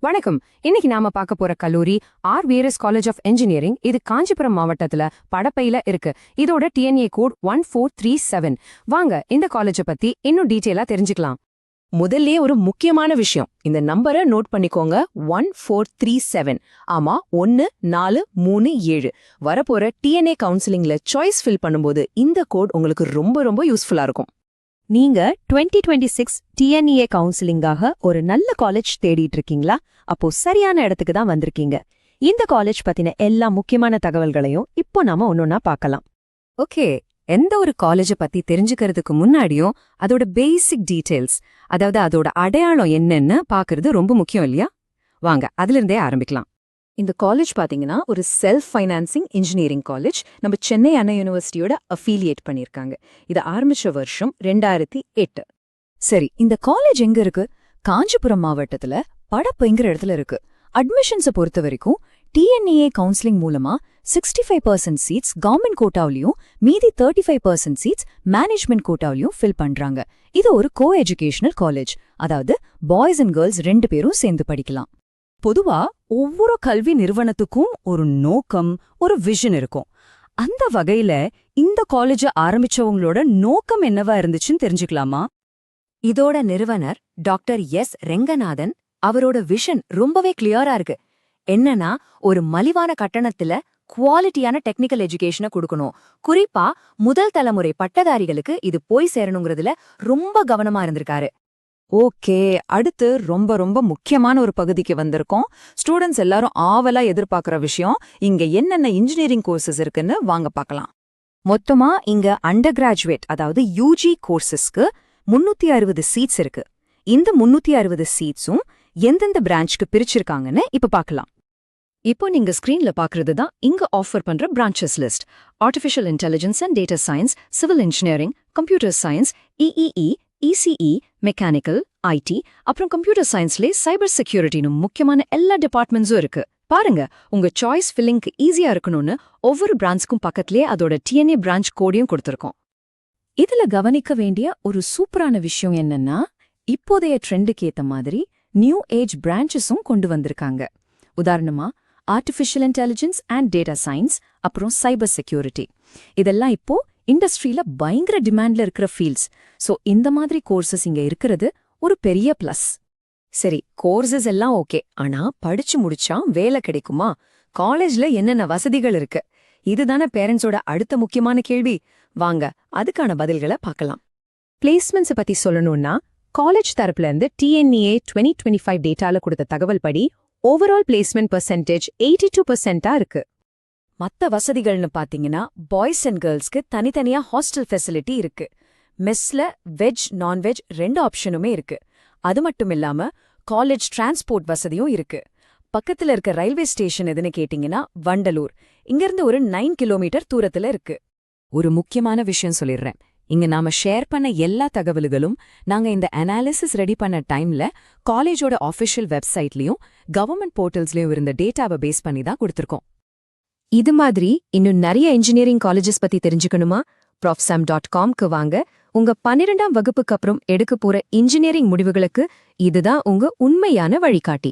வணக்கம். இன்னைக்கு நாம பார்க்க போற கல்லூரி ஆர்.வி.எஸ். College of engineering. இது காஞ்சிபுரம் மாவட்டத்துல படப்பையில இருக்கு. இதோட டிஎன்ஏ கோட் 1437. வாங்க இந்த காலேஜ பத்தி இன்னும் டீடைலா தெரிஞ்சுக்கலாம். முதல்ல ஒரு முக்கியமான விஷயம், இந்த நம்பரை நோட் பண்ணிக்கோங்க. 1437. ஆமா, 1437. வரப்போற டிஎன்ஏ கவுன்சிலிங்ல சாய்ஸ் ஃபில் பண்ணும்போது இந்த கோட் உங்களுக்கு ரொம்ப ரொம்ப யூஸ்ஃபுல்லா இருக்கும். நீங்க 2026 டிஎன்இஏ கவுன்சிலிங்காக ஒரு நல்ல காலேஜ் தேடிட்டு இருக்கீங்களா? அப்போ சரியான இடத்துக்கு தான் வந்திருக்கீங்க. இந்த காலேஜ் பத்தின எல்லா முக்கியமான தகவல்களையும் இப்போ நாம ஒன்னொன்னா பார்க்கலாம். ஓகே, எந்த ஒரு காலேஜ பத்தி தெரிஞ்சுக்கிறதுக்கு முன்னாடியும் அதோட பேசிக் டீடைல்ஸ், அதாவது அதோட அடையாளம் என்னன்னு பாக்குறது ரொம்ப முக்கியம் இல்லையா? வாங்க அதுல இருந்தே ஆரம்பிக்கலாம். இந்த காலேஜ் பாத்தீங்கன்னா ஒரு செல்ஃப் ஃபைனான்சிங் இன்ஜினியரிங் காலேஜ். நம்ம சென்னை அண்ணா யூனிவர்சிட்டியோட அஃபிலியேட் பண்ணிருக்காங்க. இது ஆரம்பிச்ச வருஷம் 2008. சரி, இந்த காலேஜ் எங்க இருக்கு? காஞ்சிபுரம் மாவட்டத்துல படப்பைங்கிற இடத்துல இருக்கு. அட்மிஷன்ஸை பொறுத்த வரைக்கும் டிஎன்இஏ கவுன்சிலிங் மூலமா 65% சீட்ஸ் கவர்மெண்ட் கோட்டாவிலையும் மீதி 35% சீட்ஸ் மேனேஜ்மெண்ட் கோட்டாவிலையும் ஃபில் பண்றாங்க. இது ஒரு கோ எஜுகேஷனல் காலேஜ், அதாவது பாய்ஸ் அண்ட் கேர்ள்ஸ் 2 பேரும் சேர்ந்து படிக்கலாம். பொதுவா ஒவ்வொரு கல்வி நிறுவனத்துக்கும் ஒரு நோக்கம், ஒரு விஷன் இருக்கும். அந்த வகையில இந்த காலேஜ ஆரம்பிச்சவங்களோட நோக்கம் என்னவா இருந்துச்சுன்னு தெரிஞ்சுக்கலாமா? இதோட நிறுவனர் டாக்டர் எஸ் ரெங்கநாதன், அவரோட விஷன் ரொம்பவே கிளியரா இருக்கு. என்னன்னா, ஒரு மலிவான கட்டணத்துல குவாலிட்டியான டெக்னிக்கல் எஜுகேஷனை கொடுக்கணும். குறிப்பா முதல் தலைமுறை பட்டதாரிகளுக்கு இது போய் சேரணுங்கிறதுல ரொம்ப கவனமா இருந்திருக்காரு. ஓகே, அடுத்து ரொம்ப ரொம்ப முக்கியமான ஒரு பகுதிக்கு வந்திருக்கோம். ஸ்டூடெண்ட்ஸ் எல்லாரும் ஆவலா எதிர்பார்க்குற விஷயம், இங்க என்னென்ன இன்ஜினியரிங் கோர்சஸ் இருக்குன்னு வாங்க பார்க்கலாம். மொத்தமா இங்க அண்டர் கிராஜுவேட், அதாவது யூஜி கோர்சஸ்க்கு 360 சீட்ஸ் இருக்கு. இந்த 360 சீட்ஸும் எந்தெந்த பிரான்ச்க்கு பிரிச்சிருக்காங்கன்னு இப்ப பார்க்கலாம். இப்போ நீங்க ஸ்கிரீன்ல பாக்குறது தான் இங்க ஆஃபர் பண்ற branches list. Artificial intelligence and data science, civil engineering, computer science, EEE, ECE, mechanical, IT, அப்புறம் கம்ப்யூட்டர் சயின்ஸ்லேயே சைபர் செக்யூரிட்டின்னு முக்கியமான எல்லா டிபார்ட்மெண்ட்ஸும் இருக்கு. பாருங்க, உங்க சாய்ஸ் ஃபில்லிங்க்கு ஈஸியா இருக்கணும்னு ஒவ்வொரு பிரான்ச்க்கும் பக்கத்திலே அதோட டிஎன்ஏ பிரான்ச் கோடையும் கொடுத்திருக்கோம். இதுல கவனிக்க வேண்டிய ஒரு சூப்பரான விஷயம் என்னன்னா, இப்போதைய ட்ரெண்டுக்கு ஏத்த மாதிரி நியூ ஏஜ் பிரான்ச்சஸும் கொண்டு வந்திருக்காங்க. உதாரணமா artificial intelligence and data science, அப்புறம் சைபர் செக்யூரிட்டி. இதெல்லாம் இப்போ இண்டஸ்ட்ரியில பயங்கர டிமாண்ட்ல இருக்கிற ஃபீல்ட்ஸ். சோ இந்த மாதிரி கோர்சஸ் இங்க இருக்கிறது ஒரு பெரிய பிளஸ். சரி, கோர்சஸ் எல்லாம் ஓகே, ஆனா படிச்சு முடிச்சா வேலை கிடைக்குமா? காலேஜ்ல என்னென்ன வசதிகள் இருக்கு? இதுதானே பேரண்ட்ஸோட அடுத்த முக்கியமான கேள்வி. வாங்க அதுக்கான பதில்களை பார்க்கலாம். பிளேஸ்மெண்ட்ஸை பத்தி சொல்லணும்னா, காலேஜ் தரப்புல இருந்து டிஎன்இஏ 2025 டேட்டால கொடுத்த தகவல் படி ஓவரால் பிளேஸ்மெண்ட் பெர்சென்டேஜ் 82% இருக்கு. மத்த வசதிகள்னு பாத்தீங்கன்னா, பாய்ஸ் அண்ட் கேர்ள்ஸ்க்கு தனித்தனியா ஹாஸ்டல் ஃபெசிலிட்டி இருக்கு. மெஸ்ல வெஜ் நான்வெஜ் 2 ஆப்ஷனுமே இருக்கு. அது மட்டும் இல்லாம காலேஜ் டிரான்ஸ்போர்ட் வசதியும் இருக்கு. பக்கத்துல இருக்க ரயில்வே ஸ்டேஷன் எதுன்னு கேட்டீங்கன்னா வண்டலூர். இங்கிருந்து ஒரு 9 கிலோமீட்டர் தூரத்துல இருக்கு. ஒரு முக்கியமான விஷயம் சொல்லிடுறேன். இங்க நாம ஷேர் பண்ண எல்லா தகவல்களும் நாங்க இந்த அனாலிசிஸ் ரெடி பண்ண டைம்ல காலேஜோட ஆஃபிஷியல் வெப்சைட்லயும் கவர்மெண்ட் போர்ட்டல்ஸ்லயும் இருந்த டேட்டாவை பேஸ் பண்ணி தான் கொடுத்திருக்கோம். இது மாதிரி இன்னும் நிறைய இன்ஜினியரிங் காலேஜஸ் பத்தி தெரிஞ்சுக்கணுமா? profsam.com-க்கு வாங்க. உங்க 12ஆம் வகுப்புக்கு அப்புறம் எடுக்க போற இன்ஜினியரிங் முடிவுகளுக்கு இதுதான் உங்க உண்மையான வழிகாட்டி.